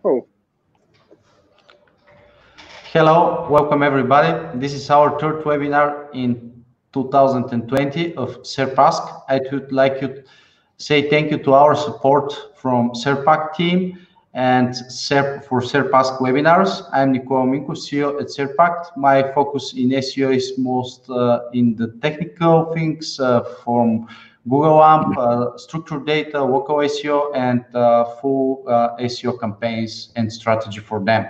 Oh. Hello, welcome everybody. This is our third webinar in 2020 of Serpact. I would like to say thank you to our support from Serpact team and for Serpact webinars. I'm Nicola Mincu, CEO at Serpact. My focus in SEO is most in the technical things from Google AMP, structured data, local SEO, and full SEO campaigns and strategy for them.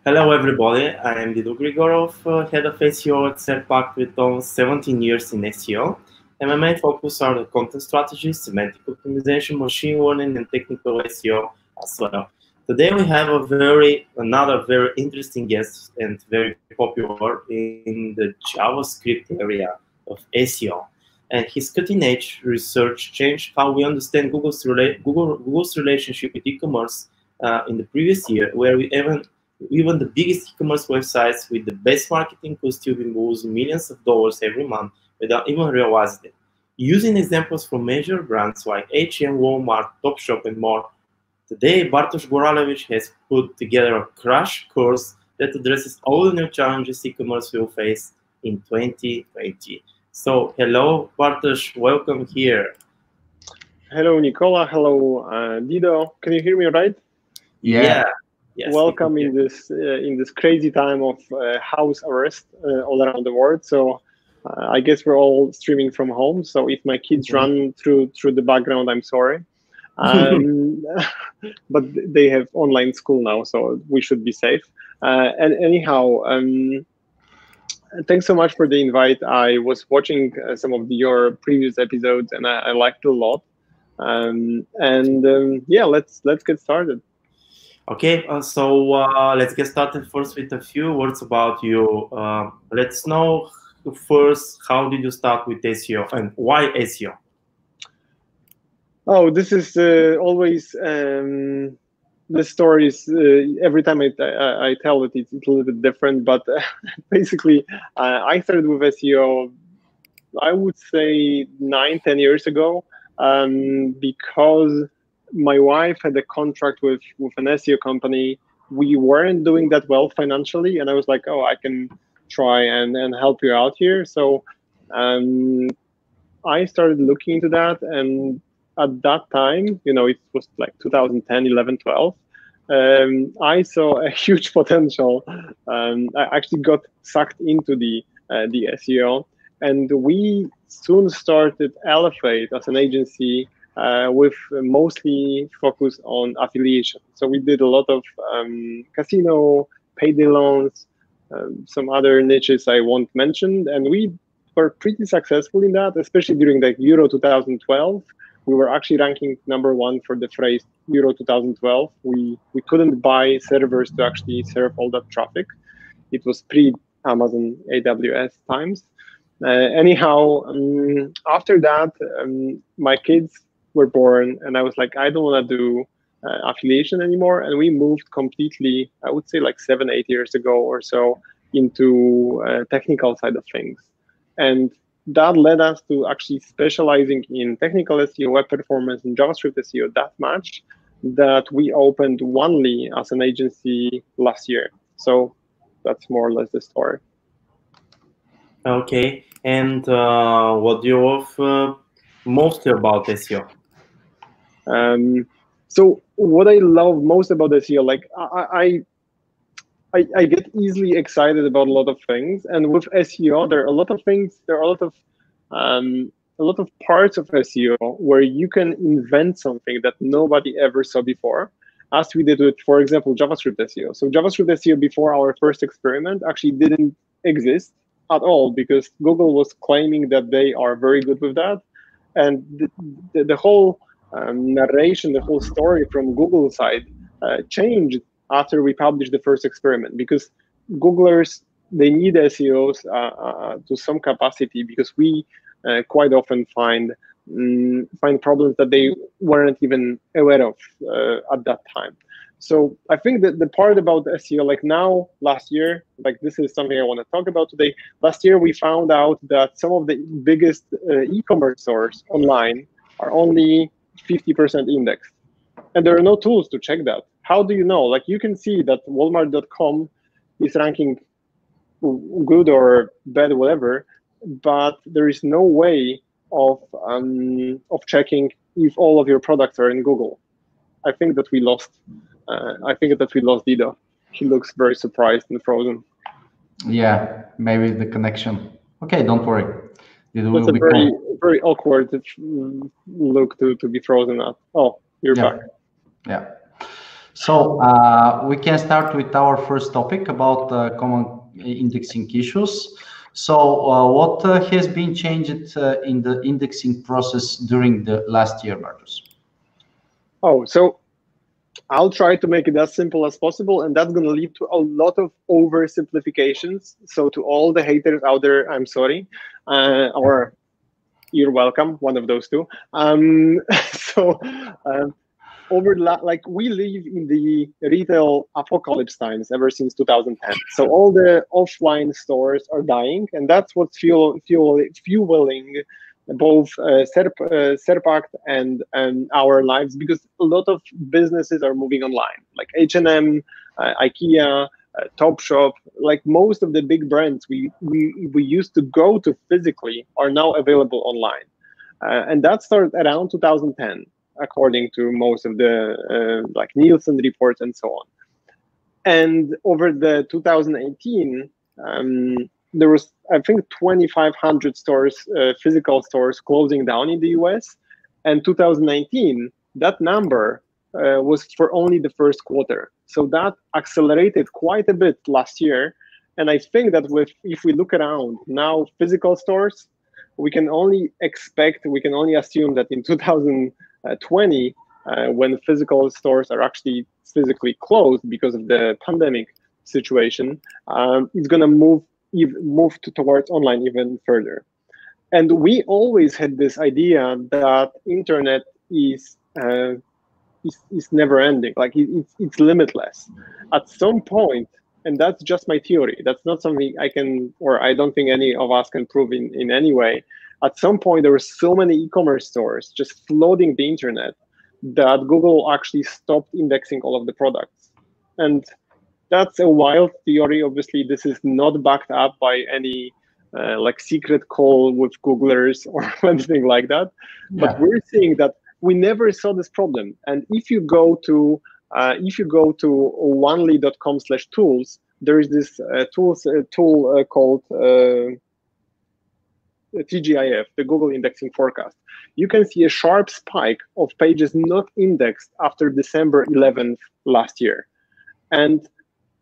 Hello everybody, I am Dido Grigorov, head of SEO at Serpact with almost 17 years in SEO. And my main focus are the content strategies, semantic optimization, machine learning, and technical SEO as well. Today we have another very interesting guest and very popular in the JavaScript area of SEO. And his cutting-edge research changed how we understand Google's relationship with e-commerce in the previous year, where even the biggest e-commerce websites with the best marketing could still be losing millions of dollars every month without even realizing it. Using examples from major brands like H&M, Walmart, Topshop, and more, today Bartosz Góralewicz has put together a crash course that addresses all the new challenges e-commerce will face in 2020. So, hello, Bartosz, welcome here. Hello, Nicola. Hello, Dido. Can you hear me right? Yeah. Yes, welcome in this crazy time of house arrest all around the world. So I guess we're all streaming from home. So if my kids run through the background, I'm sorry. But they have online school now, so we should be safe. And anyhow, thanks so much for the invite. I was watching some of your previous episodes, and I liked it a lot. Yeah, let's get started. Okay, so let's get started first with a few words about you. Let's know first, how did you start with SEO and why SEO? Oh, this is always the stories. Every time I tell it, it's a little bit different. But basically, I started with SEO, I would say 9-10 years ago, because my wife had a contract with an SEO company. We weren't doing that well financially, and I was like, oh, I can try and help you out here. So I started looking into that, and at that time, it was like 2010, 11, 12. I saw a huge potential. I actually got sucked into the SEO, and we soon started Elevate as an agency, with mostly focus on affiliation. So we did a lot of casino, payday loans, some other niches I won't mention, and we were pretty successful in that, especially during the Euro 2012. We were actually ranking #1 for the phrase Euro 2012. We couldn't buy servers to actually serve all that traffic. It was pre-Amazon AWS times. Anyhow, after that, my kids were born, and I was like, I don't want to do affiliation anymore. And we moved completely, I would say like 7-8 years ago or so, into technical side of things. And that led us to actually specializing in technical SEO, web performance, and JavaScript SEO that much that we opened Onely as an agency last year. So that's more or less the story. Okay, and what do you love mostly about SEO? So what I love most about SEO, like I get easily excited about a lot of things, and with SEO, there are a lot of things. There are a lot of parts of SEO where you can invent something that nobody ever saw before, as we did with, for example, JavaScript SEO. So JavaScript SEO before our first experiment actually didn't exist at all, because Google was claiming that they are very good with that, and the whole narration, the whole story from Google side changed after we published the first experiment, because Googlers, they need SEOs to some capacity, because we quite often find problems that they weren't even aware of at that time. So I think that the part about SEO, like now, last year, like this is something I want to talk about today. Last year, we found out that some of the biggest e-commerce stores online are only 50% indexed. And there are no tools to check that. how do you know? Like, you can see that Walmart.com is ranking good or bad, whatever, but there is no way of checking if all of your products are in Google. I think that we lost. Dido. He looks very surprised and frozen. Yeah, maybe the connection. Okay, don't worry. That's a very awkward look to be frozen at. Oh, you're back. Yeah. So we can start with our first topic about common indexing issues. So what has been changed in the indexing process during the last year, Bartosz? Oh, so I'll try to make it as simple as possible, and that's going to lead to a lot of oversimplifications. So to all the haters out there, I'm sorry, or you're welcome, one of those two. Like, we live in the retail apocalypse times ever since 2010. So all the offline stores are dying, and that's what's fueling both Serpact and our lives, because a lot of businesses are moving online, like H&M, IKEA, Topshop. Like, most of the big brands we used to go to physically are now available online, and that started around 2010. According to most of the like Nielsen reports and so on. And over the 2018, there was, I think, 2,500 stores, physical stores, closing down in the US. And 2019, that number was for only the first quarter. So that accelerated quite a bit last year. And I think that if we look around now, physical stores, we can only assume that in 2020, when physical stores are actually physically closed because of the pandemic situation, it's going to move towards online even further. And we always had this idea that internet is never ending, like it's limitless. At some point, and that's just my theory, that's not something I can, or I don't think any of us can prove in any way. At some point, there were so many e-commerce stores just flooding the internet that Google actually stopped indexing all of the products. And that's a wild theory. Obviously, this is not backed up by any like secret call with Googlers or anything like that. Yeah. But we're seeing that we never saw this problem. And if you go to onely.com/tools, there is this tool called TGIF, the Google Indexing Forecast. You can see a sharp spike of pages not indexed after December 11th last year. And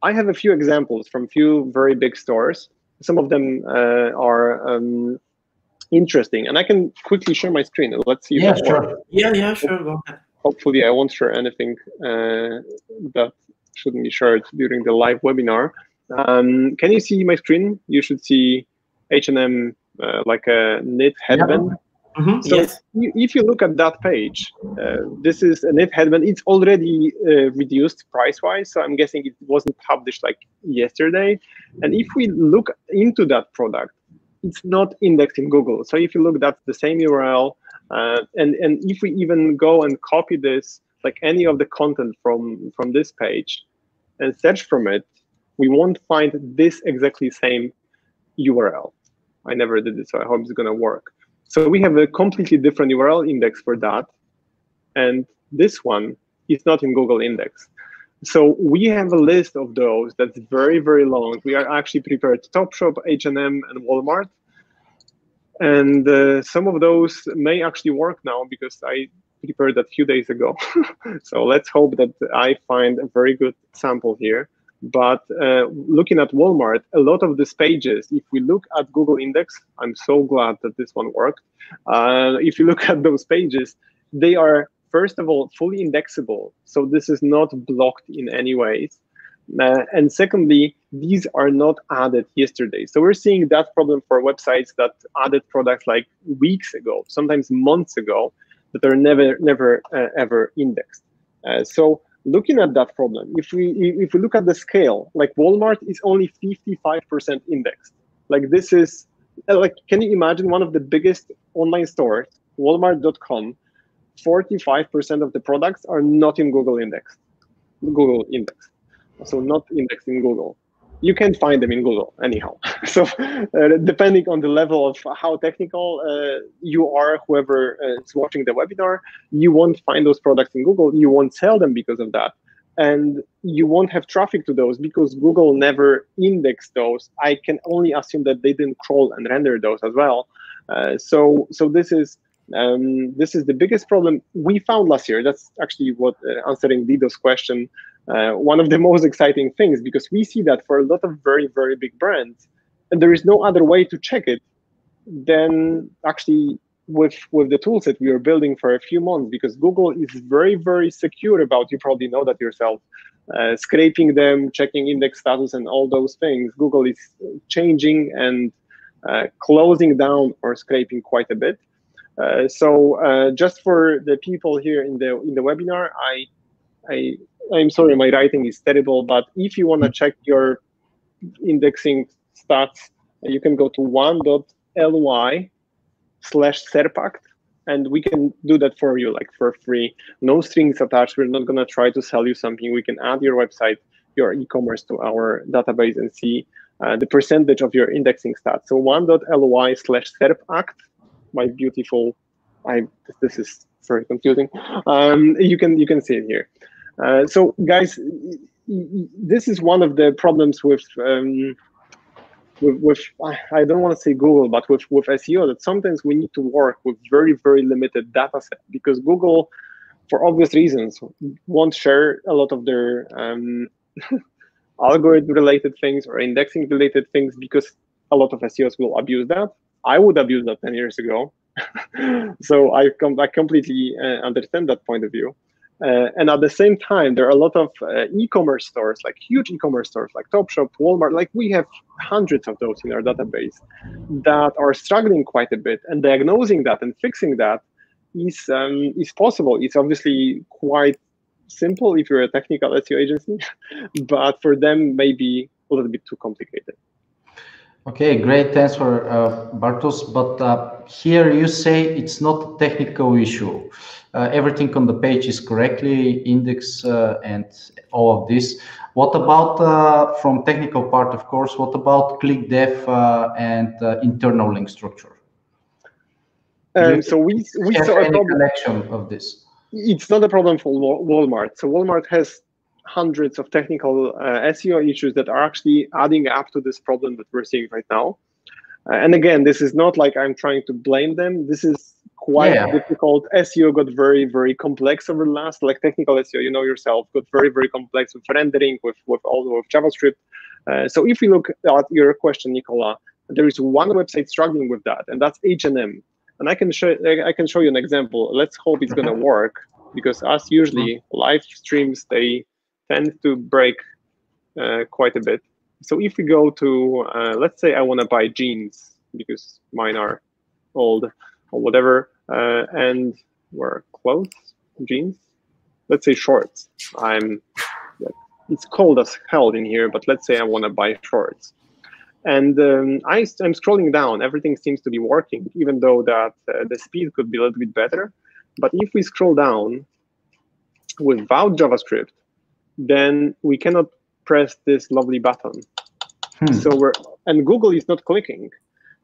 I have a few examples from few very big stores. Some of them are interesting, and I can quickly share my screen. Let's see. Yeah, sure. Yeah, sure. Go ahead. Hopefully, I won't share anything that shouldn't be shared during the live webinar. Can you see my screen? You should see H&M like a knit headband. Yeah. Mm-hmm. So yes. If you look at that page, this is a knit headband. It's already reduced price-wise, so I'm guessing it wasn't published like yesterday. And if we look into that product, it's not indexed in Google. So if you look, that's the same URL. And if we even go and copy this, like any of the content from this page, and search from it, we won't find this exactly same URL. I never did it, so I hope it's going to work. So we have a completely different URL index for that. And this one is not in Google Index. So we have a list of those that's very, very long. We are actually prepared Topshop, H&M, and Walmart. And some of those may actually work now because I prepared that a few days ago. So let's hope that I find a very good sample here. But looking at Walmart, a lot of these pages, if we look at Google Index, I'm so glad that this one worked. If you look at those pages, they are, first of all, fully indexable. So this is not blocked in any ways. And secondly, these are not added yesterday. So we're seeing that problem for websites that added products like weeks ago, sometimes months ago, that are never ever indexed. So looking at that problem, if we look at the scale, like Walmart is only 55% indexed. Like this is, like, can you imagine one of the biggest online stores, Walmart.com, 45% of the products are not in Google Index. Google index. So not indexed in Google. You can find them in Google anyhow. So depending on the level of how technical you are, whoever is watching the webinar, you won't find those products in Google. You won't sell them because of that. And you won't have traffic to those because Google never indexed those. I can only assume that they didn't crawl and render those as well. So this is the biggest problem we found last year. That's actually what answering Dido's question. One of the most exciting things, because we see that for a lot of very, very big brands, and there is no other way to check it than actually with the tools that we are building for a few months, because Google is very, very secure about, you probably know that yourself, scraping them, checking index status and all those things. Google is changing and closing down or scraping quite a bit. So just for the people here in the webinar, I'm sorry, my writing is terrible, but if you want to check your indexing stats, you can go to 1.ly/Serpact, and we can do that for you, like for free. No strings attached. We're not going to try to sell you something. We can add your website, your e-commerce to our database and see the percentage of your indexing stats. So 1.ly/Serpact, my beautiful, this is very confusing. You can see it here. So guys, this is one of the problems with I don't want to say Google, but with SEO, that sometimes we need to work with very, very limited data set, because Google, for obvious reasons, won't share a lot of their algorithm-related things or indexing-related things, because a lot of SEOs will abuse that. I would abuse that 10 years ago. So I completely understand that point of view. And at the same time, there are a lot of e-commerce stores, like huge e-commerce stores, like Topshop, Walmart. Like we have hundreds of those in our database that are struggling quite a bit. And diagnosing that and fixing that is possible. It's obviously quite simple if you're a technical SEO agency, but for them, maybe a little bit too complicated. Okay, great answer, Bartosz. But here you say it's not a technical issue. Everything on the page is correctly indexed and all of this. What about, from technical part, of course, what about click def and internal link structure? So we saw a problem. Collection of this. It's not a problem for Walmart. So Walmart has hundreds of technical SEO issues that are actually adding up to this problem that we're seeing right now. And again, this is not like I'm trying to blame them. This is quite difficult. SEO got very, very complex over the last, like technical SEO, you know yourself, got very, very complex with rendering, with JavaScript. So if we look at your question, Nicola, there is one website struggling with that, and that's H&M. And I can show you an example. Let's hope it's going to work, because as usually live streams, they tend to break quite a bit. So if we go to, let's say I want to buy jeans because mine are old or whatever, and wear clothes, jeans, let's say shorts. It's cold as hell in here, but let's say I want to buy shorts. And I'm scrolling down, everything seems to be working, even though that the speed could be a little bit better. But if we scroll down without JavaScript, then we cannot press this lovely button. So and Google is not clicking.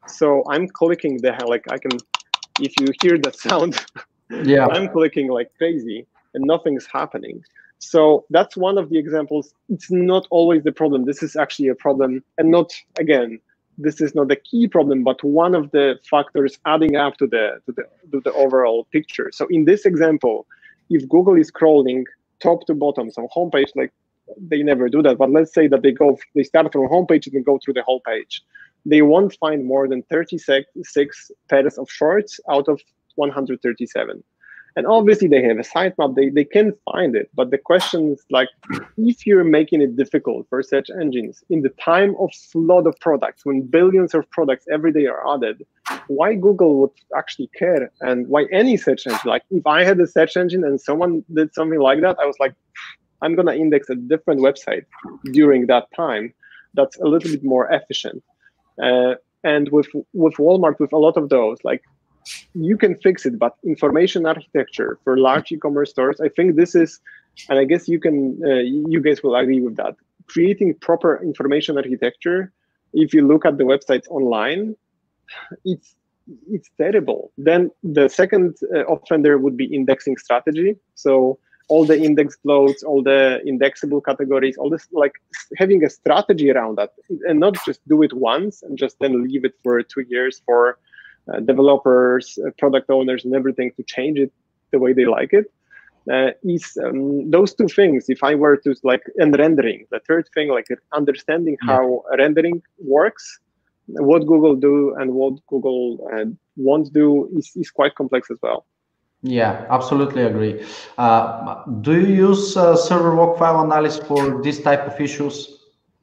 So I'm clicking if you hear that sound, I'm clicking like crazy and nothing's happening. So that's one of the examples. It's not always the problem. This is actually a problem, and not, again, this is not the key problem, but one of the factors adding up to the overall picture. So in this example, if Google is scrolling top to bottom, so homepage, like they never do that, but let's say that they start from homepage and go through the whole page. They won't find more than 36 pairs of shorts out of 137. And obviously they have a sitemap, they can find it. But the question is, like, if you're making it difficult for search engines in the time of flood of products, when billions of products every day are added, why Google would actually care? And why any search engine? Like, if I had a search engine and someone did something like that, I was like, I'm going to index a different website during that time. That's a little bit more efficient. And with Walmart, with a lot of those, like, you can fix it, but information architecture for large e-commerce stores, I think this is and I guess you guys will agree with that. Creating proper information architecture, if you look at the websites online, it's terrible. Then the second offender would be indexing strategy. So all the index floats, all the indexable categories, all this, like having a strategy around that, and not just do it once and just then leave it for 2 years for developers, product owners, and everything to change it the way they like it. Is those two things. If I were to and rendering, the third thing, like understanding how rendering works, what Google do and what Google won't do is quite complex as well. Yeah, absolutely agree. Do you use server log file analysis for this type of issues?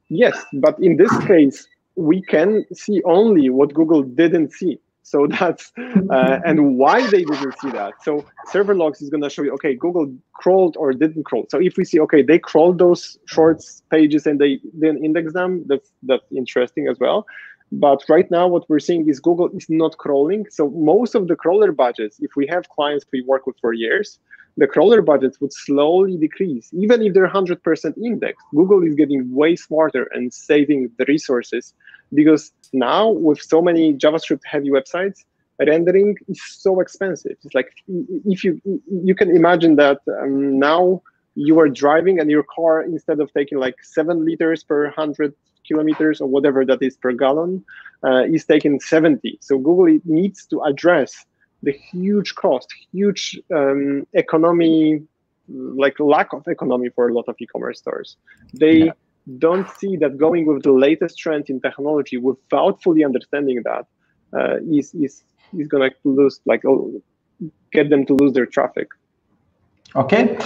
Yes, but in this case, we can see only what Google didn't see. So that's, and why they didn't see that. So server logs is going to show you, okay, Google crawled or didn't crawl. So if we see, okay, they crawled those shorts pages and they didn't index them, that's interesting as well. But right now, what we're seeing is Google is not crawling. So most of the crawler budgets, if we have clients we work with for years, the crawler budgets would slowly decrease. Even if they're 100% indexed, Google is getting way smarter and saving the resources, because now with so many JavaScript heavy websites, rendering is so expensive. It's like, if you can imagine that now you are driving and your car, instead of taking like 7 liters per 100 kilometers or whatever that is per gallon, is taking 70. So Google needs to address the huge cost, huge economy, like lack of economy for a lot of e-commerce stores. They don't see that going with the latest trend in technology without fully understanding that is going to lose, get them to lose their traffic. Okay.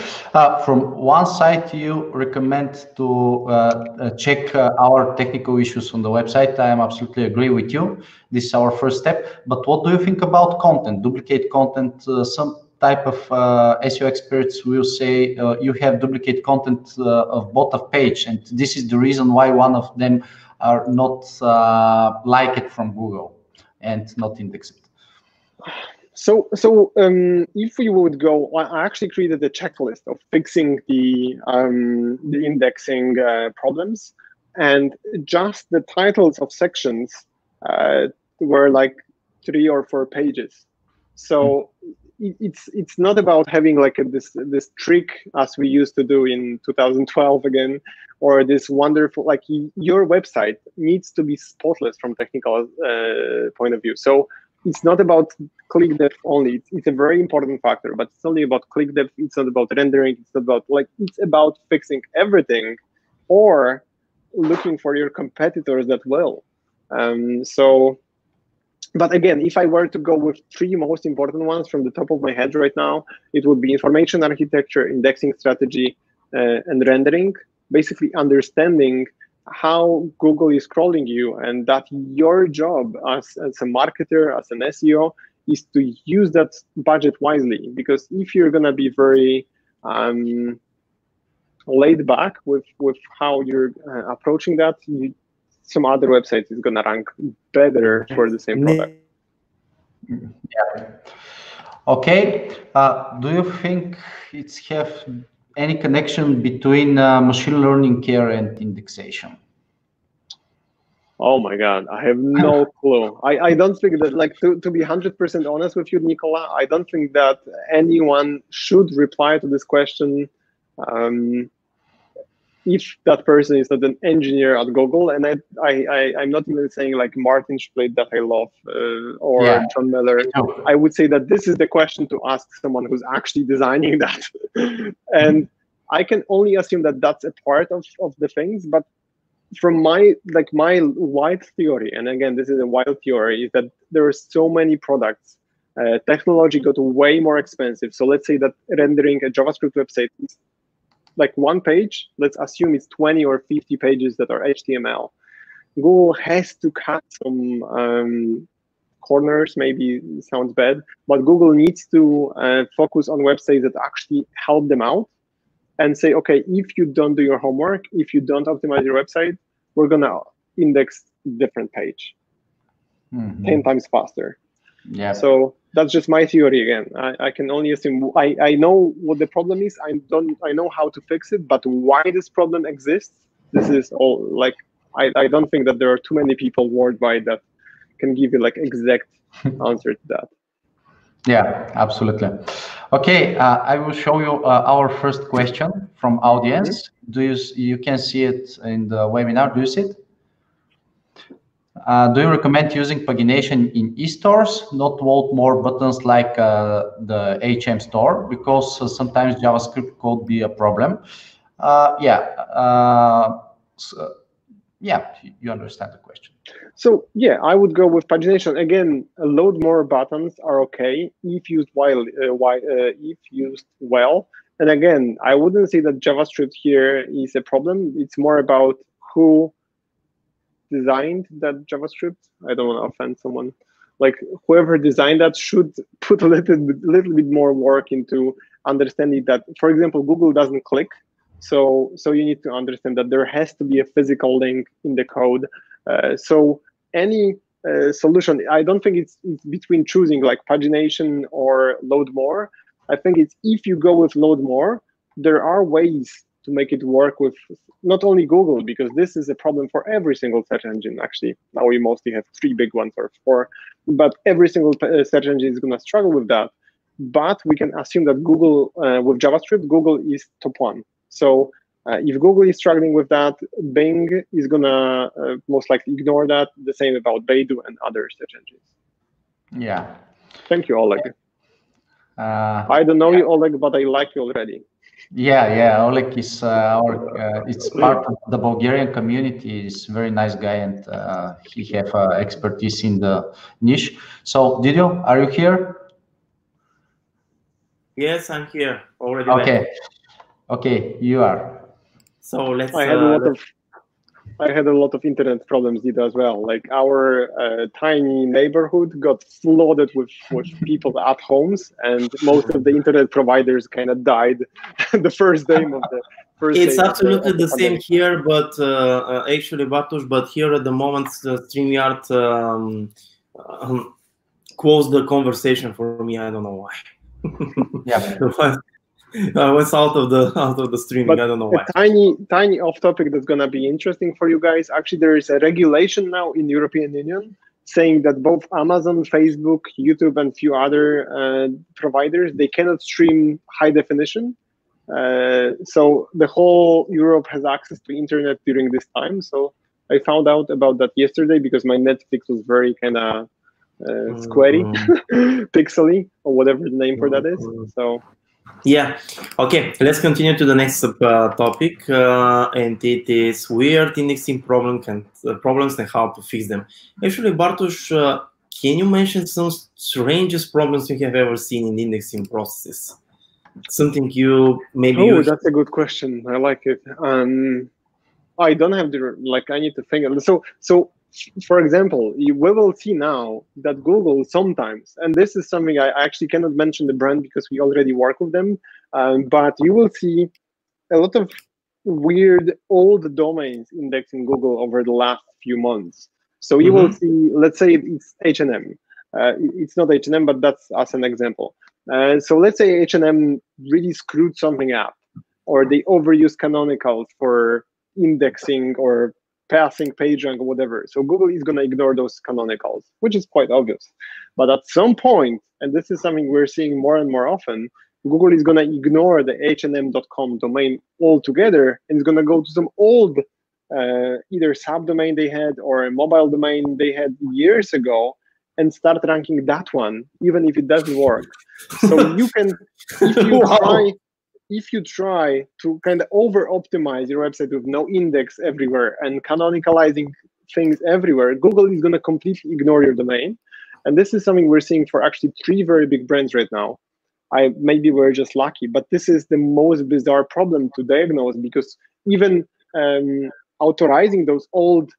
From one side, you recommend to check our technical issues on the website. I am absolutely agree with you. This is our first step. But what do you think about content, duplicate content? Some type of SEO experts will say you have duplicate content of both of page, and this is the reason why one of them are not liked from Google and not indexed. So if we would go, I actually created a checklist of fixing the indexing problems, and just the titles of sections were like 3 or 4 pages. So it's not about having like this trick as we used to do in 2012 again, or this wonderful, like your website needs to be spotless from technical point of view. So it's not about click depth only. It's a very important factor, but it's only about click depth. It's not about rendering. It's not about it's about fixing everything, or looking for your competitors that will. But again, if I were to go with 3 most important ones from the top of my head right now, it would be information architecture, indexing strategy, and rendering. Basically understanding how Google is crawling you, and that your job as a marketer, as an SEO, is to use that budget wisely. Because if you're going to be very laid back with how you're approaching that, some other website is going to rank better for the same product. Yeah. Okay. Do you think it's have any connection between machine learning care and indexation? Oh my God, I have no clue. I don't think that, like, to be 100% honest with you, Nicola, I don't think that anyone should reply to this question if that person is not an engineer at Google. And I'm not even saying like Martin Schmidt that I love or John Miller. I would say that this is the question to ask someone who's actually designing that. And I can only assume that that's a part of the things. But from my wild theory, and again, this is a wild theory, is that there are so many products. Technology got way more expensive. So let's say that rendering a JavaScript website is like 1 page. Let's assume it's 20 or 50 pages that are HTML. Google has to cut some corners, maybe sounds bad, but Google needs to focus on websites that actually help them out and say, okay, if you don't do your homework, if you don't optimize your website, we're going to index different page 10 times faster. Yeah. So That's just my theory again. I can only assume. I know what the problem is. I know how to fix it, but why this problem exists, this is all like, I don't think that there are too many people worldwide that can give you like exact answer to that. Yeah, absolutely. Okay, I will show you our first question from audience. You can see it in the webinar? Do you see it? Do you recommend using pagination in e-stores, not want more buttons like the HM store, because sometimes JavaScript could be a problem? Yeah, you understand the question. So yeah, I would go with pagination. Again, load more buttons are okay if used if used well. And again, I wouldn't say that JavaScript here is a problem. It's more about who designed that JavaScript. I don't want to offend someone. Like whoever designed that should put a little bit more work into understanding that, for example, Google doesn't click. So you need to understand that there has to be a physical link in the code. So any solution, I don't think it's between choosing like pagination or load more. I think it's if you go with load more, there are ways to make it work with not only Google, because this is a problem for every single search engine. Actually, now we mostly have 3 big ones or 4, but every single search engine is going to struggle with that. But we can assume that Google, with JavaScript, Google is top 1. So if Google is struggling with that, Bing is going to most likely ignore that. The same about Baidu and other search engines. Yeah. Thank you, Oleg. I don't know you, Oleg, but I like you already. Yeah. Oleg is it's part of the Bulgarian community. He's a very nice guy, and he have expertise in the niche. So, Didio, are you here? Yes, I'm here already. Okay. Okay, you are. So let's. I had a lot of internet problems as well. Like our tiny neighborhood got flooded with people at homes, and most of the internet providers kind of died the first day of the first. It's absolutely the same here, but actually, Bartosz, but here at the moment, the StreamYard closed the conversation for me. I don't know why. Yeah. I was out of the streaming. But I don't know why. A tiny off topic that's gonna be interesting for you guys. Actually, there is a regulation now in the European Union saying that both Amazon, Facebook, YouTube, and few other providers, they cannot stream high definition. So the whole Europe has access to internet during this time. So I found out about that yesterday because my Netflix was very kind of squarey, pixely, or whatever the name for that is. So. Yeah. Okay. Let's continue to the next topic, and it is weird indexing problems and how to fix them. Actually, Bartosz, can you mention some strangest problems you have ever seen in indexing processes? Something you maybe. Oh, that's a good question. I like it. I don't have the I need to think. So. For example, we will see now that Google sometimes, and this is something I actually cannot mention the brand because we already work with them, but you will see a lot of weird old domains indexed in Google over the last few months. So you will see, let's say it's H&M. It's not H&M, but that's as an example. So let's say H&M really screwed something up, or they overused canonicals for indexing or passing PageRank or whatever. So Google is going to ignore those canonicals, which is quite obvious. But at some point, and this is something we're seeing more and more often, Google is going to ignore the hm.com domain altogether, and it's going to go to some old either subdomain they had or a mobile domain they had years ago and start ranking that one, even if it doesn't work. So you can, if you try to kind of over-optimize your website with no index everywhere and canonicalizing things everywhere, Google is going to completely ignore your domain. And this is something we're seeing for actually 3 very big brands right now. Maybe we're just lucky, but this is the most bizarre problem to diagnose, because even authorizing those old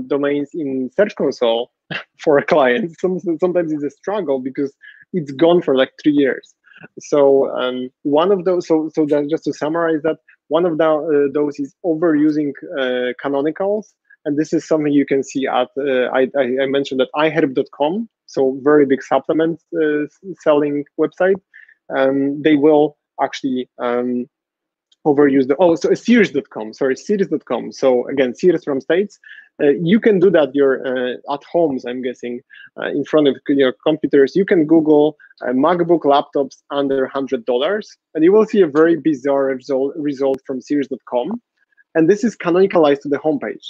domains in Search Console for a client, sometimes it's a struggle because it's gone for like 3 years. So one of those, so that, just to summarize that, one of those is overusing canonicals, and this is something you can see at I mentioned that iherb.com. so very big supplement selling website, they will actually overuse so Sears.com, sorry, Sears.com. So again, Sears from States. You can do that. You're at homes, I'm guessing, in front of your computers. You can Google MacBook laptops under $100, and you will see a very bizarre result from Sears.com. And this is canonicalized to the homepage.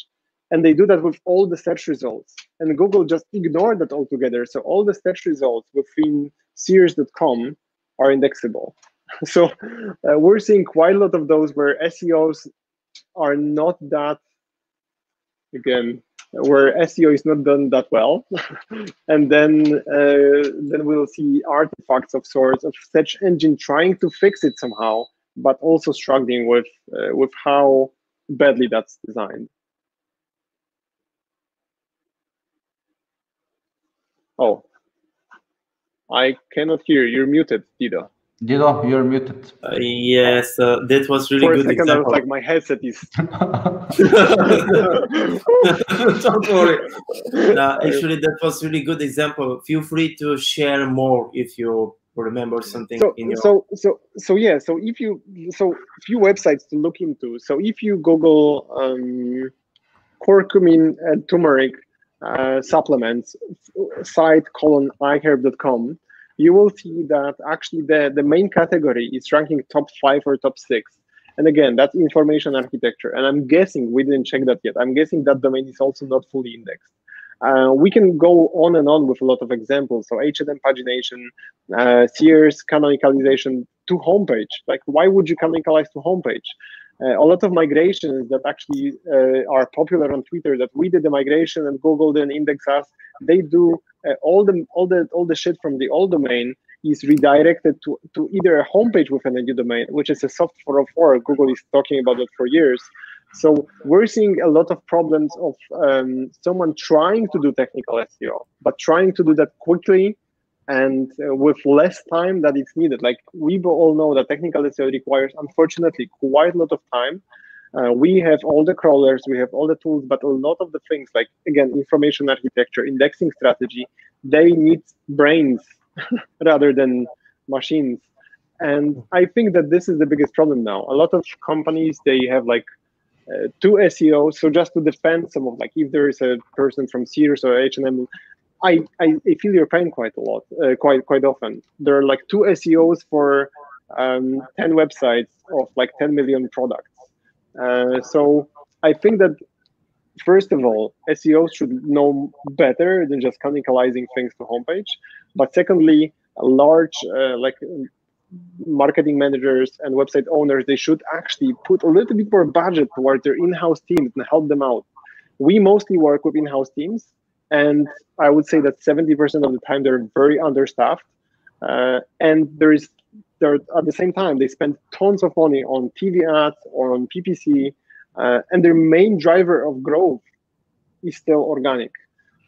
And they do that with all the search results. And Google just ignored that altogether. So all the search results within Sears.com are indexable. So we're seeing quite a lot of those where SEOs are not that, again, where SEO is not done that well. And then we'll see artifacts of sorts of search engine trying to fix it somehow, but also struggling with how badly that's designed. Oh, I cannot hear. You're muted, Dido. Dido, you're muted. Yes, that was really good example. I was like, my headset is. Don't worry. Actually, that was really good example. Feel free to share more if you remember something. Yeah. So if you few websites to look into. So if you Google curcumin and turmeric supplements site:iherb.com, you will see that actually the main category is ranking top 5 or top 6. And again, that's information architecture. And I'm guessing, we didn't check that yet, I'm guessing that domain is also not fully indexed. We can go on and on with a lot of examples. So H&M pagination, Sears canonicalization to homepage. Like, why would you canonicalize to homepage? A lot of migrations that actually are popular on Twitter, that we did the migration and Google then index us, they do all the shit from the old domain is redirected to either a homepage within a new domain, which is a soft 404. Google is talking about it for years. So we're seeing a lot of problems of someone trying to do technical SEO, but trying to do that quickly and with less time that it's needed. Like, we all know that technical SEO requires, unfortunately, quite a lot of time. We have all the crawlers, we have all the tools, but a lot of the things, like, again, information architecture, indexing strategy, they need brains rather than machines. And I think that this is the biggest problem now. A lot of companies, they have like 2 SEOs. So just to defend some of, like, if there is a person from Sears or H&M, I feel your pain quite a lot, quite often. There are like 2 SEOs for 10 websites of like 10 million products. So I think that, first of all, SEOs should know better than just canonicalizing things to homepage. But secondly, large like marketing managers and website owners, they should actually put a little bit more budget towards their in-house teams and help them out. We mostly work with in-house teams, and I would say that 70% of the time they're very understaffed. And they're at the same time, they spend tons of money on TV ads or on PPC, and their main driver of growth is still organic.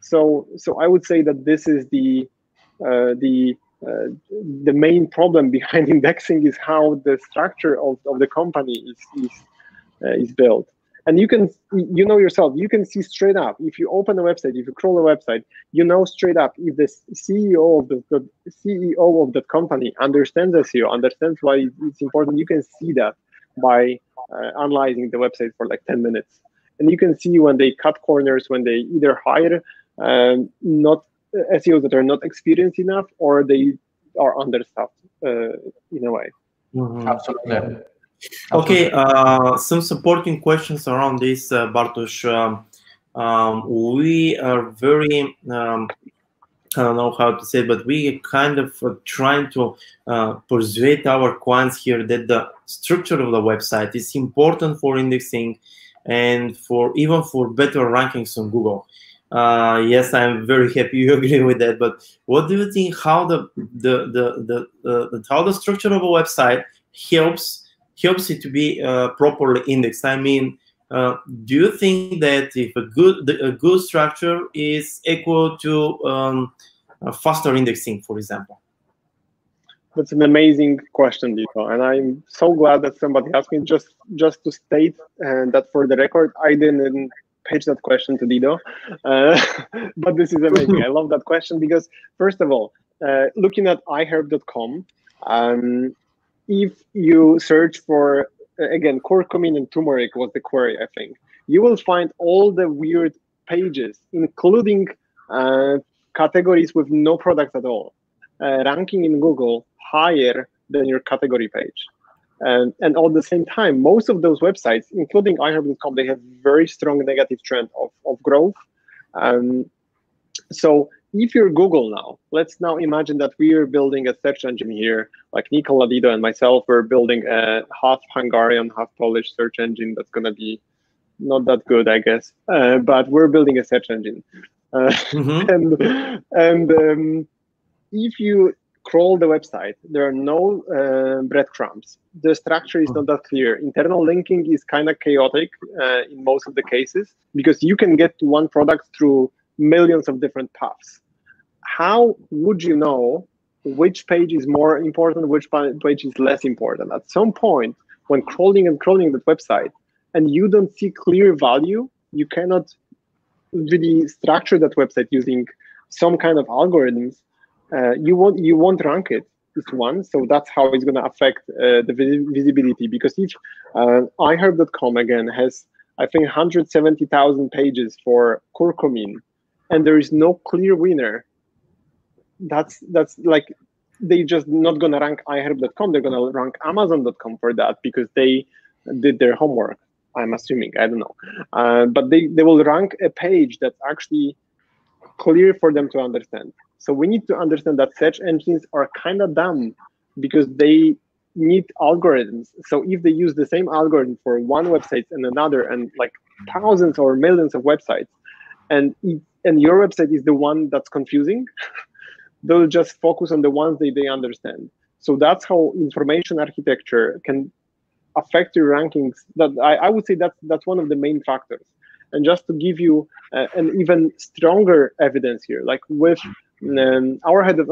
So I would say that this is the main problem behind indexing, is how the structure of the company is built. And you can, you know yourself, you can see straight up, if you open a website, if you crawl a website, you know straight up if the CEO of that company understands SEO, understands why it's important. You can see that by analyzing the website for like 10 minutes. And you can see when they cut corners, when they either hire not SEOs that are not experienced enough, or they are understaffed in a way. Mm-hmm. Absolutely. Okay, some supporting questions around this, Bartosz. We are very, I don't know how to say it, but we kind of trying to persuade our clients here that the structure of the website is important for indexing and even for better rankings on Google. Yes, I'm very happy you agree with that. But what do you think? How the structure of a website helps it to be properly indexed? I mean, do you think that if a good structure is equal to faster indexing, for example? That's an amazing question, Dito, and I'm so glad that somebody asked me. Just to state that for the record, I didn't pitch that question to Dido, but this is amazing. I love that question because, first of all, looking at iHerb.com, if you search for, again, curcumin and turmeric was the query, I think, you will find all the weird pages, including categories with no product at all, ranking in Google higher than your category page. And at the same time, most of those websites, including iHerb.com, they have very strong negative trend of growth. So if you're Google now, let's now imagine that we are building a search engine here, like Nicola, Dido, and myself, we're building a half Hungarian, half Polish search engine that's going to be not that good, I guess, but we're building a search engine. And if you crawl the website, there are no breadcrumbs. The structure is not that clear. Internal linking is kind of chaotic in most of the cases because you can get to one product through millions of different paths. How would you know which page is more important, which page is less important? At some point, when crawling that website, and you don't see clear value, you cannot really structure that website using some kind of algorithms. You won't rank it. Is one, so that's how it's going to affect the visibility. Because if iHerb.com again has, I think, 170,000 pages for curcumin, and there is no clear winner, that's like they just not going to rank iHerb.com. They're going to rank Amazon.com for that because they did their homework. I'm assuming, I don't know, but they will rank a page that's actually clear for them to understand. So we need to understand that search engines are kind of dumb because they need algorithms. So if they use the same algorithm for one website and another, and like thousands or millions of websites, and your website is the one that's confusing, they'll just focus on the ones they understand. So that's how information architecture can affect your rankings. That I would say that's one of the main factors. And just to give you an even stronger evidence here, like with our head of,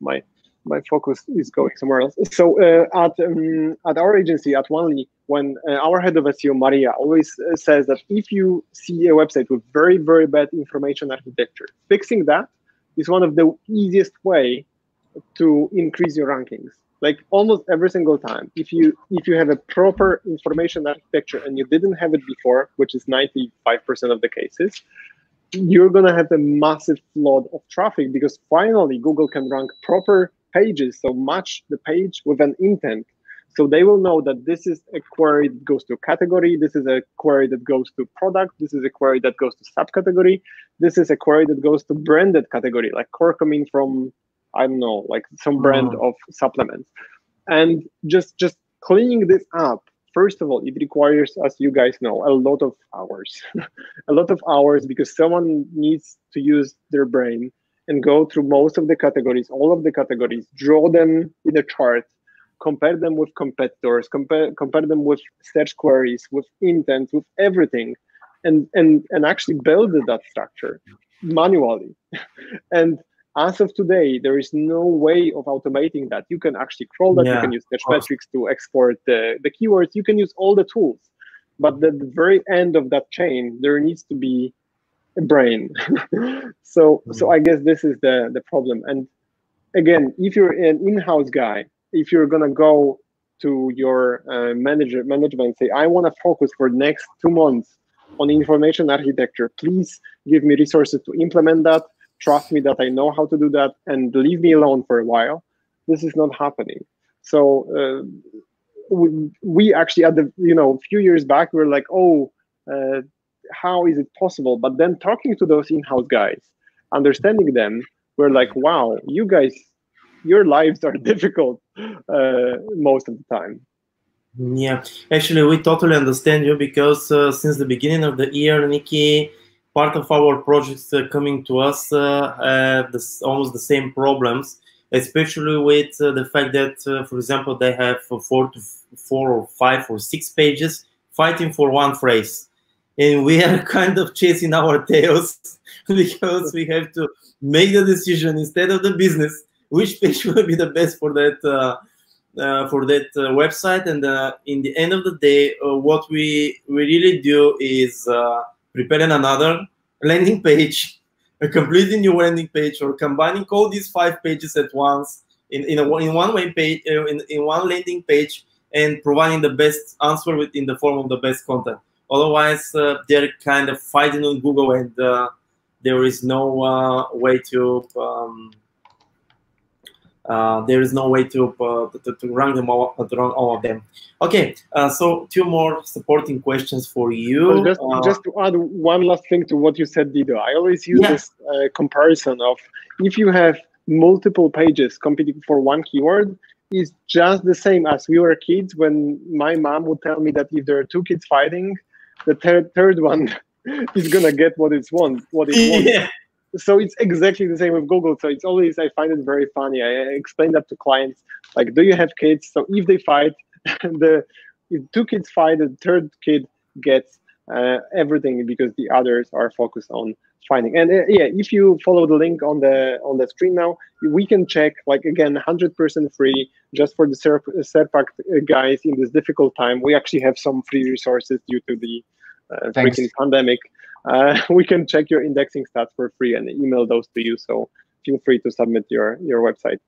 my focus is going somewhere else. So at our agency, at Onely, when our head of SEO, Maria, always says that if you see a website with very, very bad information architecture, fixing that is one of the easiest way to increase your rankings. Like almost every single time, if you have a proper information architecture and you didn't have it before, which is 95% of the cases, you're gonna have a massive flood of traffic because finally Google can rank proper pages, so match the page with an intent. So they will know that this is a query that goes to category, this is a query that goes to product, this is a query that goes to subcategory, this is a query that goes to branded category, like curcumin from, I don't know, like some brand of supplements. And just cleaning this up, first of all, it requires, as you guys know, a lot of hours. A lot of hours because someone needs to use their brain and go through most of the categories, all of the categories, draw them in a chart, compare them with competitors, compare them with search queries, with intent, with everything, and actually build that structure manually. And as of today, there is no way of automating that. You can actually crawl that. You can use search metrics to export the keywords. You can use all the tools. But at the very end of that chain, there needs to be a brain. So I guess this is the problem. And again, if you're an in-house guy, if you're going to go to your management and say, I want to focus for the next 2 months on information architecture, please give me resources to implement that. Trust me that I know how to do that, and leave me alone for a while. This is not happening. So we actually, at the few years back, we were like, how is it possible? But then talking to those in-house guys, understanding them, we're like, wow, you guys, your lives are difficult most of the time. Yeah, actually, we totally understand you because since the beginning of the year, Nikki, part of our projects coming to us almost the same problems, especially with the fact that, for example, they have 4 or 5 or 6 pages fighting for one phrase. And we are kind of chasing our tails because we have to make the decision instead of the business, which page will be the best for that website. And in the end of the day, what we really do is preparing another landing page, a completely new landing page, or combining all these 5 pages at once in one way page, in one landing page, and providing the best answer within the form of the best content. Otherwise, they're kind of fighting on Google, and there is no way to rank them all of them. Okay, so 2 more supporting questions for you. Just to add one last thing to what you said, Dido. I always use this comparison of if you have multiple pages competing for one keyword, is just the same as we were kids when my mom would tell me that if there are 2 kids fighting, the third one is gonna get what it wants. Yeah. So it's exactly the same with Google. So it's always, I find it very funny. I explain that to clients, like, do you have kids? So if they fight, if 2 kids fight, the third kid gets everything because the others are focused on finding. And yeah, if you follow the link on the screen now, we can check, like, again, 100% free, just for the Serpact guys in this difficult time. We actually have some free resources due to the freaking pandemic. We can check your indexing stats for free and email those to you. So feel free to submit your website.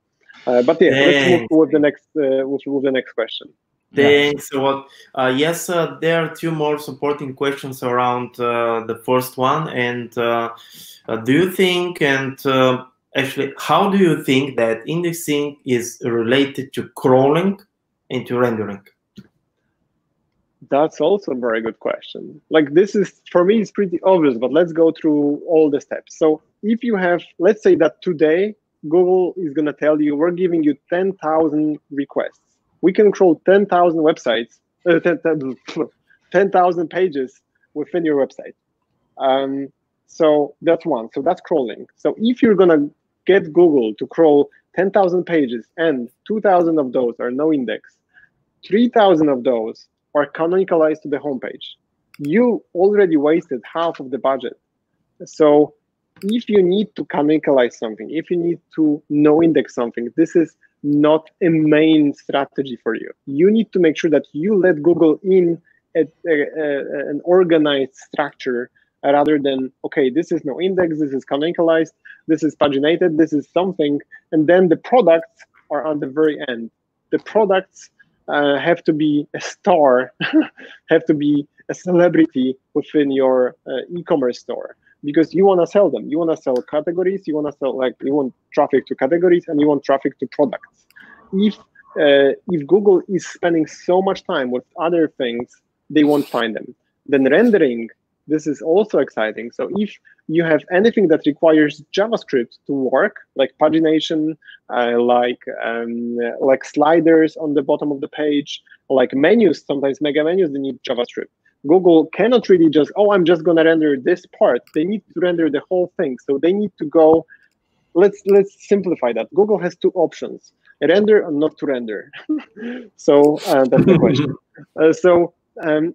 But yeah, let's move with the next question. Thanks a lot. Yes, there are 2 more supporting questions around the first one. And do you think, and actually, how do you think that indexing is related to crawling and to rendering? That's also a very good question. Like, this is, for me, it's pretty obvious, but let's go through all the steps. So if you have, let's say that today, Google is going to tell you, we're giving you 10,000 requests. We can crawl 10,000 websites, 10,000 pages within your website. So that's one. So that's crawling. So if you're going to get Google to crawl 10,000 pages and 2,000 of those are no index, 3,000 of those are canonicalized to the homepage, you already wasted half of the budget. So if you need to canonicalize something, if you need to no index something, this is not a main strategy for you. You need to make sure that you let Google in an organized structure rather than, okay, this is no index, this is canonicalized, this is paginated, this is something, and then the products are on the very end. The products have to be a star, have to be a celebrity within your e-commerce store, because you want to sell them. You want to sell categories, you want to sell, like, you want traffic to categories, and you want traffic to products. If Google is spending so much time with other things, they won't find them. Then rendering, this is also exciting. So if you have anything that requires JavaScript to work, like pagination, like sliders on the bottom of the page, like menus, sometimes mega menus, they need JavaScript. Google cannot really just, oh, I'm just going to render this part. They need to render the whole thing. So they need to go, let's simplify that. Google has 2 options, render or not to render. So that's the question.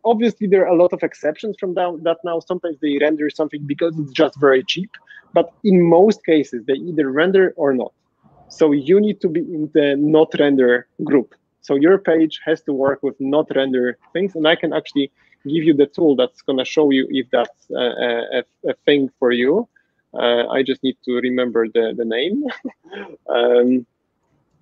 Obviously, there are a lot of exceptions from that now. Sometimes they render something because it's just very cheap. But in most cases, they either render or not. So you need to be in the not render group. So your page has to work with not render things. And I can actually give you the tool that's going to show you if that's a thing for you. I just need to remember the name.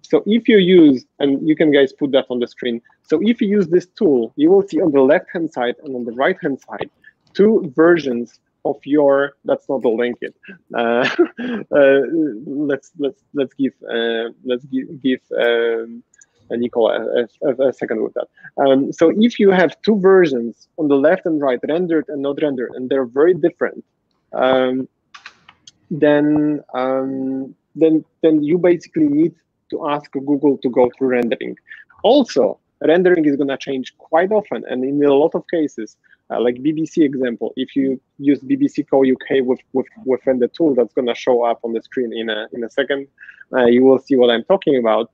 So if you use, and you can guys put that on the screen. So if you use this tool, you will see on the left-hand side and on the right-hand side 2 versions of your. That's not the link yet. Let's give Nicola a second with that. So if you have 2 versions on the left and right, rendered and not rendered, and they're very different, then you basically need to ask Google to go through rendering. Also, rendering is going to change quite often, and in a lot of cases, like BBC example, if you use BBC Co UK within the tool that's going to show up on the screen in a second, you will see what I'm talking about.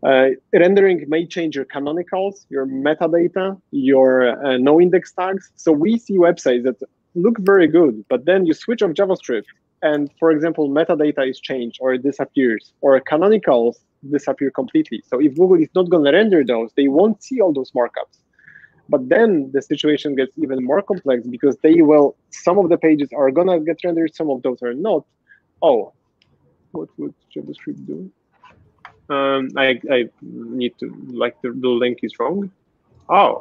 Rendering may change your canonicals, your metadata, your no index tags. So we see websites that look very good, but then you switch off JavaScript, and, for example, metadata is changed or it disappears, or canonicals disappear completely. So if Google is not going to render those, they won't see all those markups. But then the situation gets even more complex because some of the pages are gonna get rendered, some of those are not. Oh, what would JavaScript do? I need to, like, the link is wrong. Oh,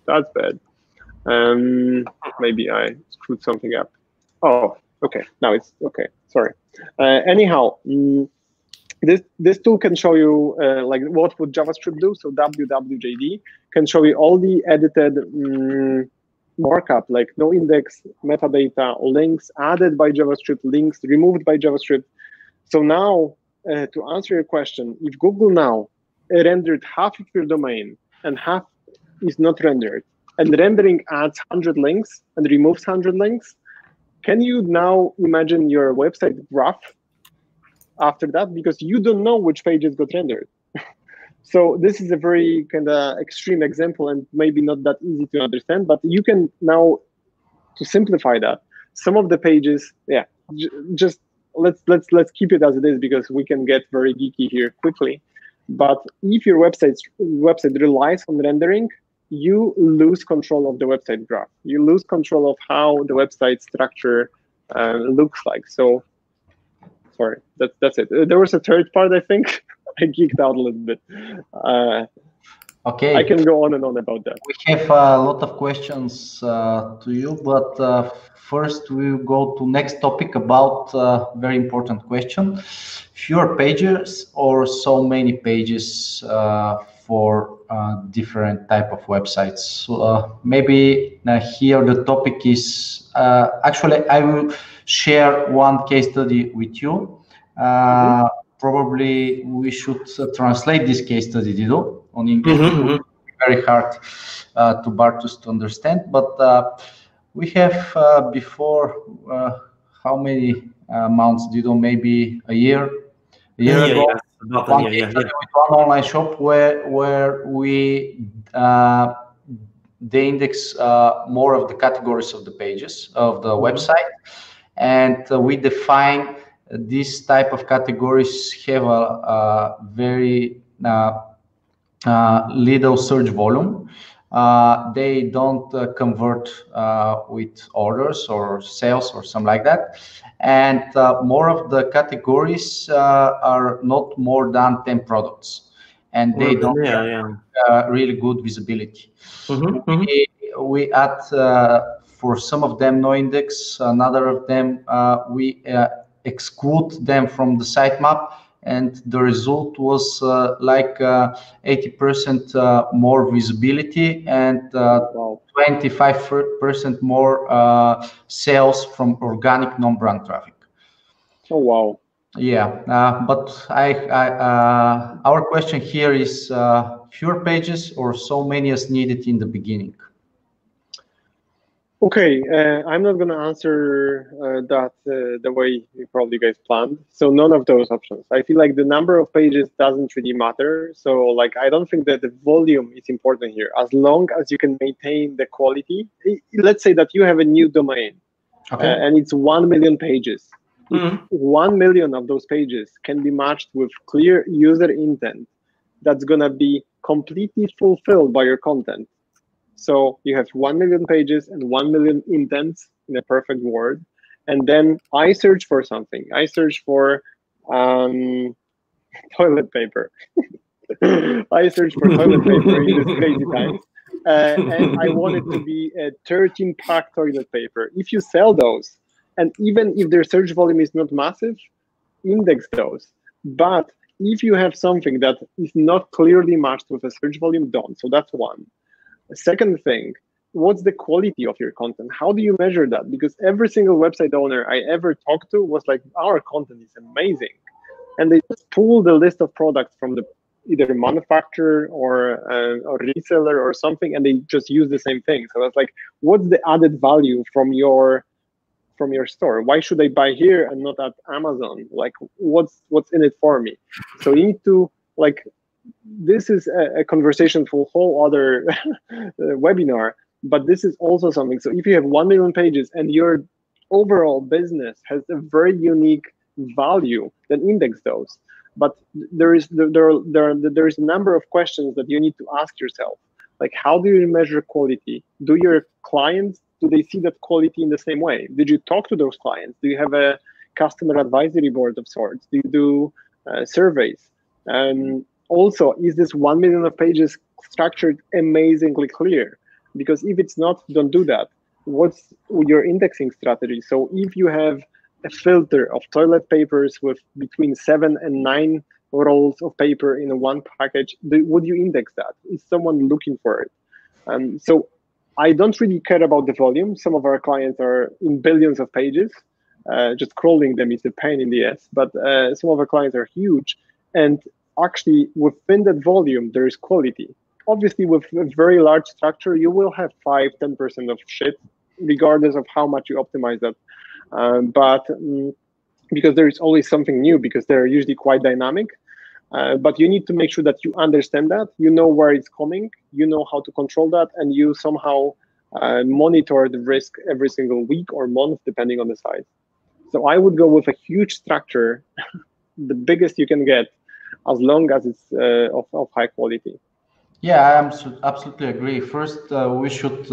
that's bad. Maybe I screwed something up. Oh, okay, now it's okay. Sorry. Anyhow, this tool can show you like what would JavaScript do. So wwjd can show you all the edited markup, like no index, metadata, links added by JavaScript, links removed by JavaScript. So now, to answer your question, if Google now rendered half of your domain and half is not rendered, and rendering adds 100 links and removes 100 links, can you now imagine your website graph after that? Because you don't know which pages got rendered. So this is a very kind of extreme example and maybe not that easy to understand, but you can now, to simplify that, some of the pages, yeah, just let's keep it as it is because we can get very geeky here quickly. But if your website relies on rendering, you lose control of the website graph. You lose control of how the website structure looks like. So, sorry, that's it. There was a third part, I think. I geeked out a little bit. Okay. I can go on and on about that. We have a lot of questions to you, but first we'll go to next topic about very important question. Fewer pages or so many pages for different type of websites. So, maybe here the topic is, actually I will share one case study with you. Probably we should translate this case study, Dido, on English. Very hard to Bartosz to understand, but we have before how many months, Dido? Maybe a year ago, about one a year, with one online shop where we they index more of the categories of the pages of the website, and we define this type of categories have a very little search volume. They don't convert with orders or sales or something like that. And more of the categories are not more than 10 products. And they don't have really good visibility. We add, for some of them, no index. Another of them, we exclude them from the sitemap, and the result was like 80% more visibility and 25% more sales from organic non-brand traffic. Oh wow! Yeah, but our question here is fewer pages or so many as needed in the beginning. Okay, I'm not going to answer that the way you probably guys planned. So none of those options. I feel like the number of pages doesn't really matter. So like, I don't think that the volume is important here. As long as you can maintain the quality. Let's say that you have a new domain, and it's 1 million pages. If 1 million of those pages can be matched with clear user intent, that's going to be completely fulfilled by your content. So you have 1 million pages and 1 million intents in a perfect world. And then I search for something. I search for toilet paper. I search for toilet paper in these crazy times. And I want it to be a 13-pack toilet paper. If you sell those, and even if their search volume is not massive, index those. But if you have something that is not clearly matched with a search volume, don't. So that's one. Second thing, what's the quality of your content? How do you measure that? Because every single website owner I ever talked to was like, our content is amazing. And they just pull the list of products from the either manufacturer or a reseller or something, and they just use the same thing. So that's like, what's the added value from your store? Why should I buy here and not at Amazon? Like, what's in it for me? So you need to, like, this is a conversation for a whole other webinar, but this is also something. So if you have 1 million pages and your overall business has a very unique value, then index those. But there is a number of questions that you need to ask yourself. Like, how do you measure quality? Do your clients, do they see that quality in the same way? Did you talk to those clients? Do you have a customer advisory board of sorts? Do you do surveys? Also, is this 1 million of pages structured amazingly clear? Because if it's not, don't do that. What's your indexing strategy? So if you have a filter of toilet papers with between 7 and 9 rolls of paper in one package, would you index that? Is someone looking for it? So I don't really care about the volume. Some of our clients are in billions of pages. Just crawling them is a pain in the ass, but some of our clients are huge. And actually, within that volume, there is quality. Obviously, with a very large structure, you will have 5–10% of shit, regardless of how much you optimize that. Because there is always something new, because they're usually quite dynamic. But you need to make sure that you understand that, you know where it's coming, you know how to control that, and you somehow monitor the risk every single week or month, depending on the size. So I would go with a huge structure, the biggest you can get, as long as it's of high quality. Yeah, I absolutely agree. First, we should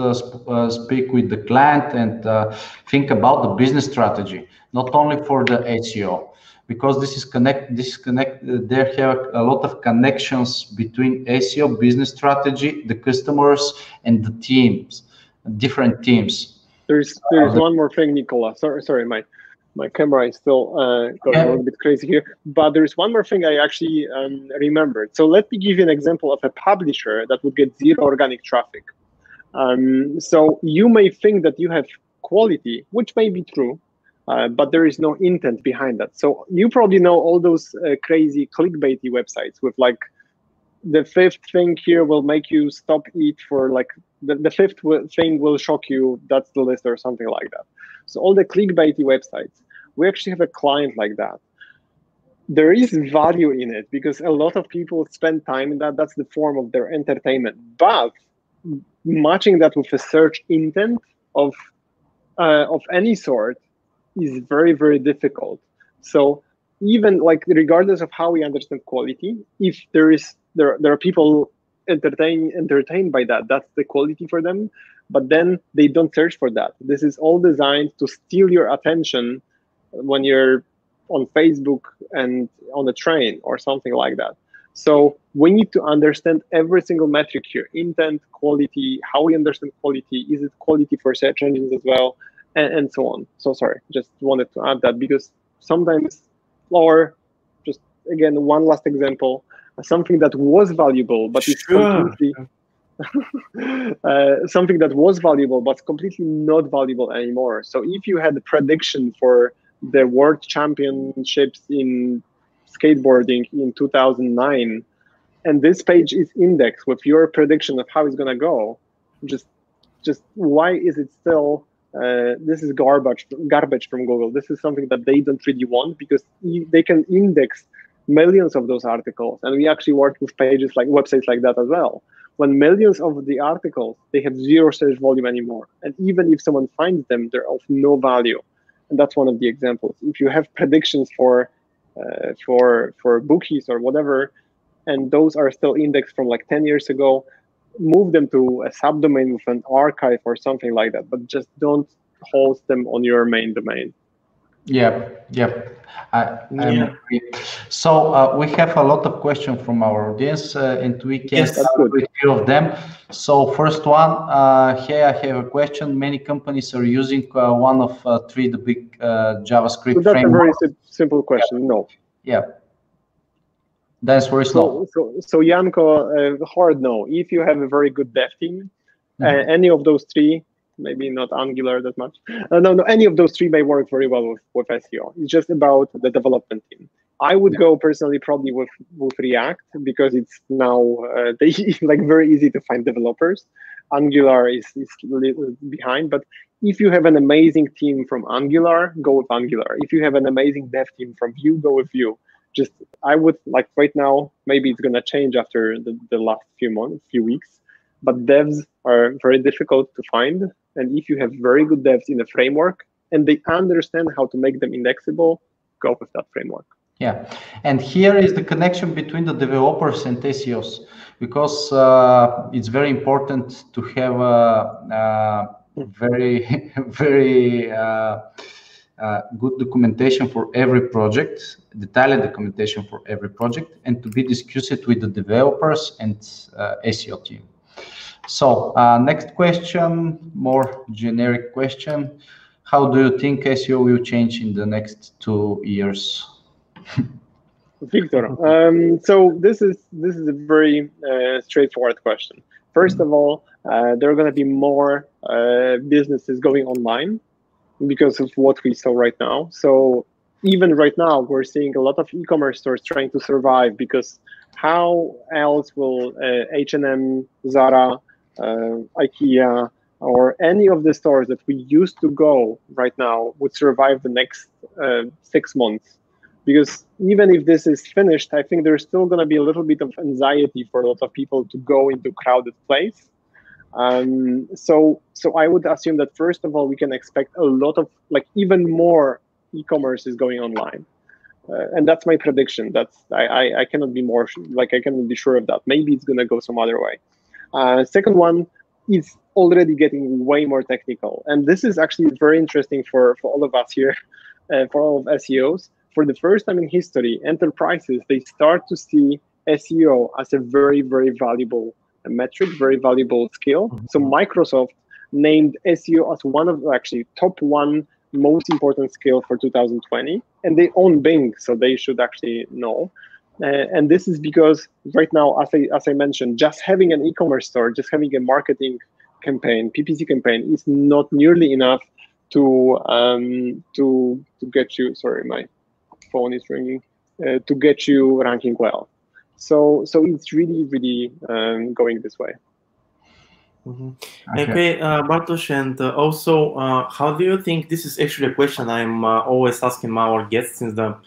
speak with the client and think about the business strategy, not only for the SEO, because this is there have a lot of connections between SEO, business strategy, the customers, and the teams, different teams. There's one more thing, Nicola. Sorry, my camera is still going a little bit crazy here. But there's one more thing I actually remembered. So let me give you an example of a publisher that would get 0 organic traffic. So you may think that you have quality, which may be true, but there is no intent behind that. So you probably know all those crazy clickbaity websites with like, the 5th thing here will make you stop eat for like, the 5th thing will shock you, that's the list, or something like that. So all the clickbaity websites, we actually have a client like that. There is value in it because a lot of people spend time in that. That's the form of their entertainment. But matching that with a search intent of any sort is very, very difficult. So even like, regardless of how we understand quality, if there are people entertained by that, that's the quality for them. But then they don't search for that. This is all designed to steal your attention when you're on Facebook and on the train or something like that. So we need to understand every single metric here: intent, quality, how we understand quality, is it quality for search engines as well, and so on. So sorry, just wanted to add that, because sometimes, or just again, one last example, something that was valuable, but it's completely something that was valuable, but completely not valuable anymore. So if you had a prediction for the world championships in skateboarding in 2009, and this page is indexed with your prediction of how it's going to go, just why is it still, this is garbage from Google. This is something that they don't really want, because they can index millions of those articles. And we actually work with pages like websites like that as well. When millions of the articles, they have 0 search volume anymore. And even if someone finds them, they're of no value. And that's one of the examples. If you have predictions for bookies or whatever, and those are still indexed from like 10 years ago, move them to a subdomain with an archive or something like that, but just don't host them on your main domain. Yeah. Agree. So we have a lot of questions from our audience, and we can start with a few of them. So first one, hey, I have a question. Many companies are using one of 3 the big JavaScript so that's frameworks. a very simple question. No. Yeah. That's very slow. So Janko, hard no. If you have a very good dev team, any of those 3, maybe not Angular that much. No, any of those 3 may work very well with SEO. It's just about the development team. I would go personally probably with React, because it's now like very easy to find developers. Angular is a little behind, but if you have an amazing team from Angular, go with Angular. If you have an amazing dev team from Vue, go with Vue. Just, I would, like right now, maybe it's going to change after the last few weeks, but devs are very difficult to find. And if you have very good devs in a framework and they understand how to make them indexable, go with that framework. Yeah, and here is the connection between the developers and SEOs, because it's very important to have a very, very good documentation for every project, detailed documentation for every project, and to be discussed with the developers and SEO team. So next question, more generic question. How do you think SEO will change in the next 2 years? Victor, so this is a very straightforward question. First of all, there are going to be more businesses going online because of what we saw right now. So even right now, we're seeing a lot of e-commerce stores trying to survive, because how else will H&M, Zara, IKEA, or any of the stores that we used to go right now would survive the next 6 months? Because even if this is finished, I think there's still going to be a little bit of anxiety for a lot of people to go into a crowded place. So I would assume that first of all, we can expect a lot of, like, even more e-commerce is going online. And that's my prediction. I cannot be more, like, I cannot be sure of that. Maybe it's going to go some other way. Second one is already getting way more technical. And this is actually very interesting for all of us here, for all of SEOs. For the first time in history, enterprises, they start to see SEO as a very, very valuable metric, very valuable skill. So Microsoft named SEO as one of, actually, top 1 most important skill for 2020. And they own Bing, so they should actually know. And this is because right now, as I mentioned, just having an e-commerce store, just having a marketing campaign, PPC campaign, is not nearly enough to get you, sorry, my phone is ringing, to get you ranking well. So it's really, really going this way. Okay, Bartosz, and also, how do you think, this is actually a question I'm always asking our guests since the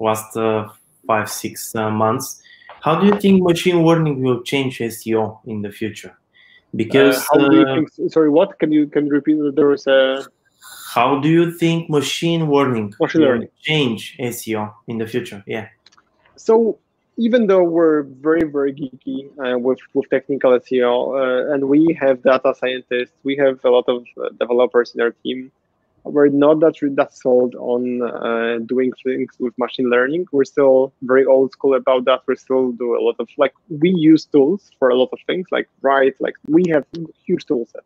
last 5-6 months. How do you think machine learning will change SEO in the future? Because how do you think, sorry, what? Can you repeat? There was a... How do you think machine learning will change SEO in the future? Yeah. So even though we're very, very geeky with technical SEO, and we have data scientists, we have a lot of developers in our team, we're not that sold on doing things with machine learning. We're still very old school about that. We still do a lot of, like, we use tools for a lot of things, like we have huge tool set.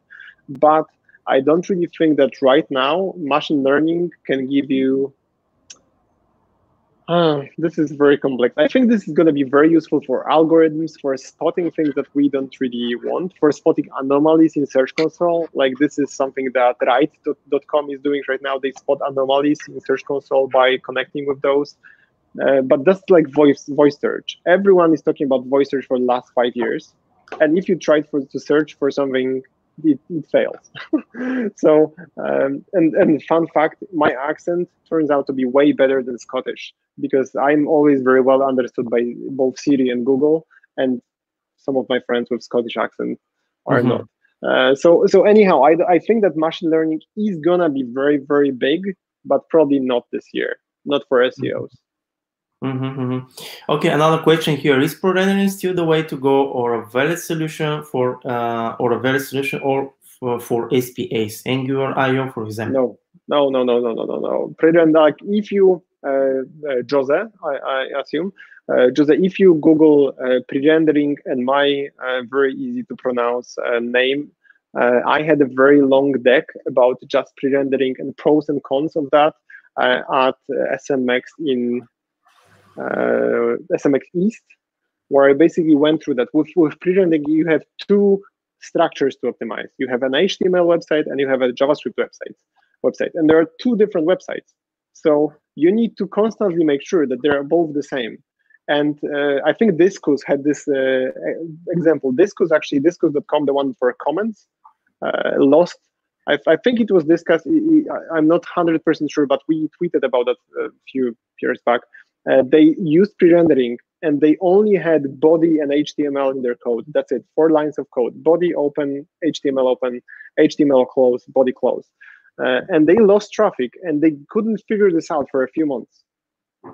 But I don't really think that right now machine learning can give you, this is very complex. I think this is going to be very useful for algorithms, for spotting things that we don't really want, for spotting anomalies in Search Console. Like, this is something that Right.com is doing right now. They spot anomalies in Search Console by connecting with those. But that's like voice search. Everyone is talking about voice search for the last 5 years. And if you try to search for something, it fails. So, and fun fact, my accent turns out to be way better than Scottish, because I'm always very well understood by both Siri and Google, and some of my friends with Scottish accent are not. So anyhow, I think that machine learning is gonna be very, very big, but probably not this year, not for SEOs. Okay, another question here: is Prerendering still the way to go, or a valid solution for for SPAs, Angular IO, for example? No. Prerendering, if you Jose, I assume, Jose, if you Google Prerendering and my very easy to pronounce name, I had a very long deck about just Prerendering and pros and cons of that at SMX in SMX East, where I basically went through that. With Prerendering, you have 2 structures to optimize. You have an HTML website and you have a JavaScript website, and there are 2 different websites. So you need to constantly make sure that they're both the same. And I think Disqus had this example. Disqus.com, the one for comments, lost. I think it was discussed. I'm not 100% sure, but we tweeted about that a few years back. They used Prerendering, and they only had body and HTML in their code. That's it, 4 lines of code: body open, HTML close, body close. And they lost traffic, and they couldn't figure this out for a few months.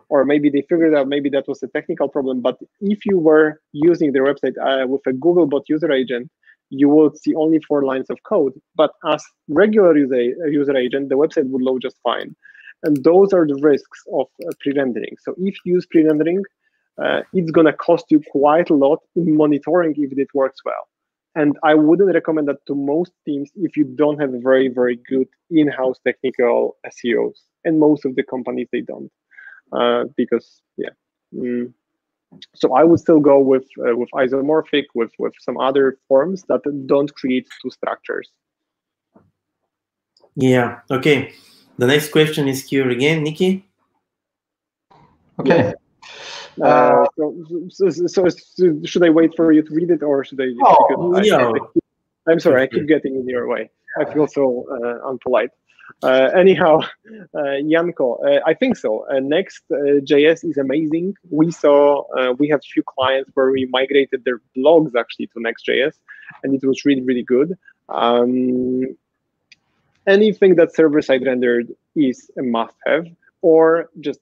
or maybe they figured out maybe that was a technical problem. But if you were using their website with a Googlebot user agent, you would see only 4 lines of code. But as regular user agent, the website would load just fine. And those are the risks of pre-rendering. So if you use pre-rendering, it's going to cost you quite a lot in monitoring if it works well. And I wouldn't recommend that to most teams if you don't have very, very good in-house technical SEOs. And most of the companies, they don't. Because, yeah. So I would still go with isomorphic, with some other forms that don't create 2 structures. Yeah, okay. The next question is here again, Nikki. Okay. So should I wait for you to read it, or should I? I'm sorry, I keep getting in your way. I feel so unpolite. Anyhow, Janko, I think so. Next.js is amazing. We have few clients where we migrated their blogs actually to Next.js, and it was really, really good. Anything that's server-side rendered is a must-have, or just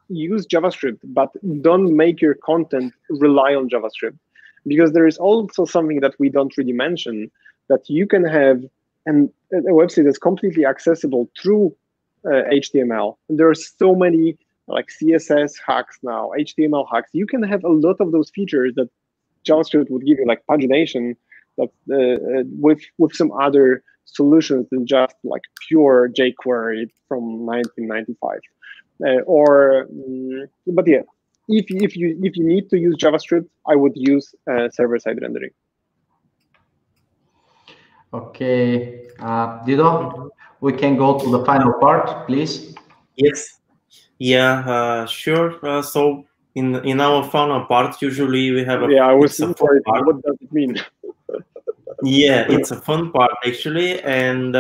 use JavaScript, but don't make your content rely on JavaScript. Because there is also something that we don't really mention, that you can have a website that's completely accessible through HTML. And there are so many like CSS hacks now, HTML hacks. You can have a lot of those features that JavaScript would give you, like pagination, that with some other solutions than just like pure jQuery from 1995. But yeah, if you need to use JavaScript, I would use server-side rendering. Okay, Dido, we can go to the final part, please. Yes. Yeah, sure. So in our final part, usually we have I was worried. What does it mean? Yeah, it's a fun part actually, and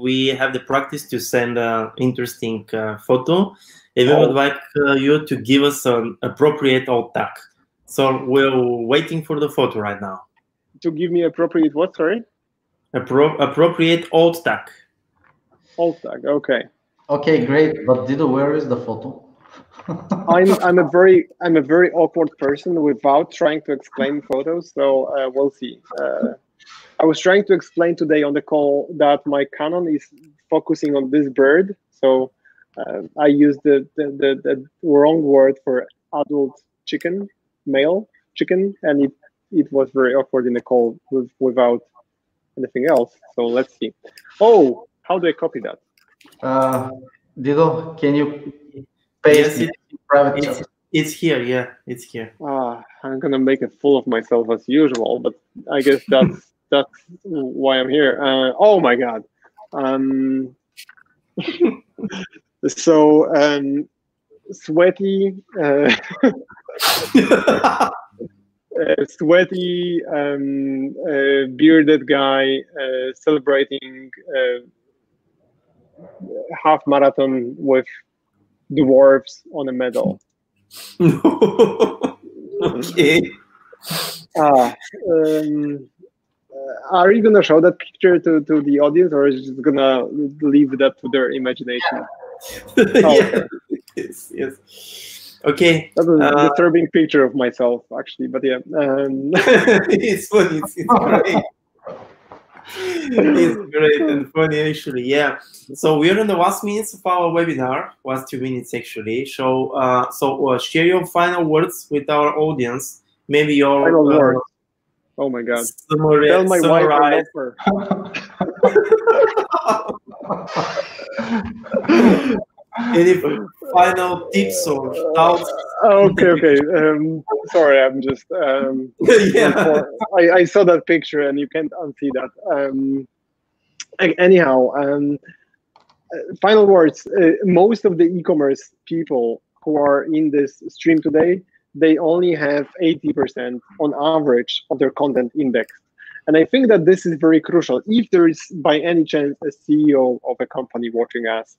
we have the practice to send an interesting photo. And we would like you to give us an appropriate alt tag. So we're waiting for the photo right now. To give me appropriate what? Sorry. Appropriate alt tag. Alt tag. Okay. Okay, great. But Dido, where is the photo? I'm a very awkward person without trying to explain photos, so we'll see. I was trying to explain today on the call that my Canon is focusing on this bird, so I used the wrong word for adult chicken, male chicken, and it was very awkward in the call without anything else. So let's see. Oh, how do I copy that? Dido, can you paste it? Private chat? It's here. Yeah, it's here. I'm gonna make a fool of myself as usual, but I guess that's why I'm here. Oh my god. So sweaty, sweaty, bearded guy celebrating half marathon with dwarves on a medal. Okay. Are you gonna show that picture to the audience, or is it just gonna leave that to their imagination? Yeah. Yes. Okay. That's a disturbing picture of myself, actually, but yeah. It's funny. It's great. It's great and funny, actually. Yeah. So we're in the last minutes of our webinar. Last 2 minutes, actually. So share your final words with our audience. Maybe your final words. Oh my god. Tell my wife I love her. Any final tips or thoughts? Okay. Sorry, I'm just. Yeah. I saw that picture, and you can't unsee that. Anyhow, final words. Most of the e-commerce people who are in this stream today, they only have 80% on average of their content indexed. And I think that this is very crucial. If there is by any chance a CEO of a company watching us,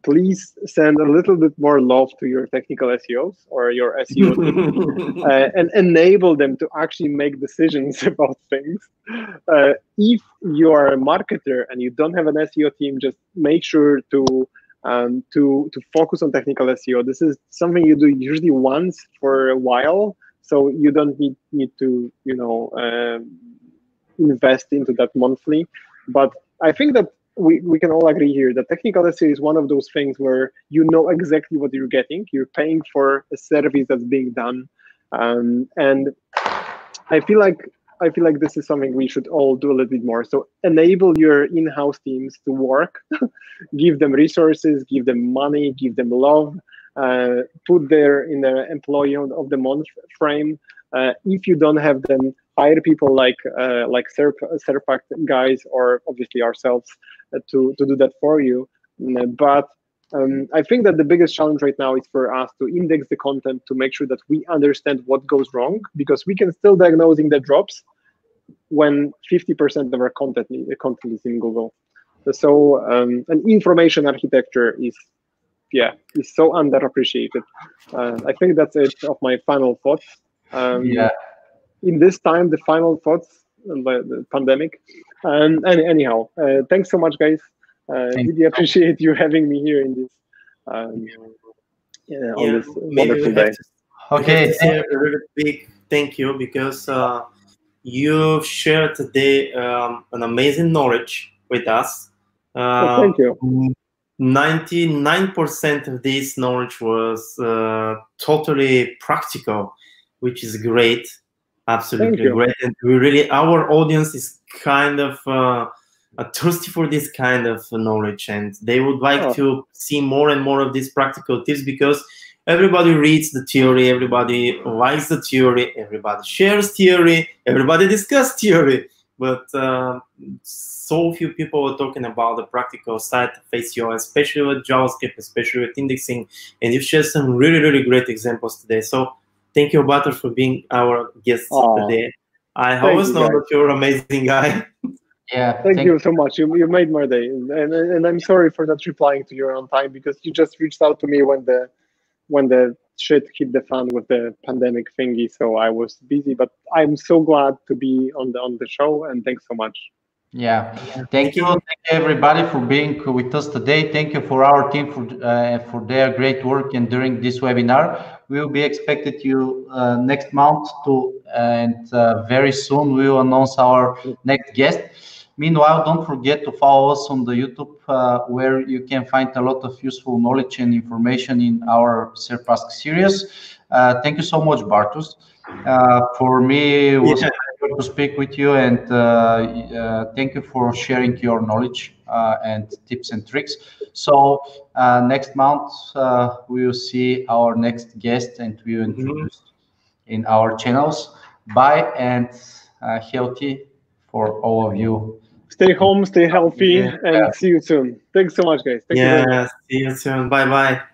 please send a little bit more love to your technical SEOs or your SEO team, and enable them to actually make decisions about things. If you are a marketer and you don't have an SEO team, just make sure to to focus on technical SEO. This is something you do usually once for a while, so you don't need to invest into that monthly. But I think that we can all agree here that technical SEO is one of those things where you know exactly what you're getting. You're paying for a service that's being done, and I feel like this is something we should all do a little bit more. So enable your in-house teams to work, give them resources, give them money, give them love, put there in the employee of the month frame. If you don't have them, hire people like Serpact guys, or obviously ourselves, to do that for you. But I think that the biggest challenge right now is for us to index the content to make sure that we understand what goes wrong, because we can still diagnosing the drops when 50% of our content is in Google. So an information architecture is so underappreciated. I think that's it of my final thoughts. In this time, the final thoughts about the pandemic. And anyhow, thanks so much, guys. Really appreciate you having me here in this on this wonderful day. Okay, a really big thank you, because you've shared today an amazing knowledge with us. Thank you. 99% of this knowledge was totally practical, which is great, absolutely great. And our audience is kind of thirsty for this kind of knowledge, and they would like to see more and more of these practical tips, because everybody reads the theory, everybody likes the theory, everybody shares theory, everybody discusses theory, but so few people are talking about the practical side of SEO, especially with JavaScript, especially with indexing, and you've shared some really great examples today. So thank you, Bartosz, for being our guest today. I always know that you're an amazing guy. Yeah, thank you so much. You made my day, and I'm sorry for not replying to you on time, because you just reached out to me when the shit hit the fan with the pandemic thingy. So I was busy, but I'm so glad to be on the show, and thanks so much. Yeah, thank you everybody for being with us today. Thank you for our team for their great work and during this webinar. We will be expected you next month and very soon we will announce our next guest. Meanwhile, don't forget to follow us on the YouTube, where you can find a lot of useful knowledge and information in our Serpact series. Thank you so much, Bartosz. For me, it was a pleasure to speak with you, and thank you for sharing your knowledge and tips and tricks. So next month, we will see our next guest, and we will introduce in our channels. Bye, and healthy for all of you. Stay home, stay healthy, and see you soon. Thanks so much, guys. Thank you very much. See you soon. Bye-bye.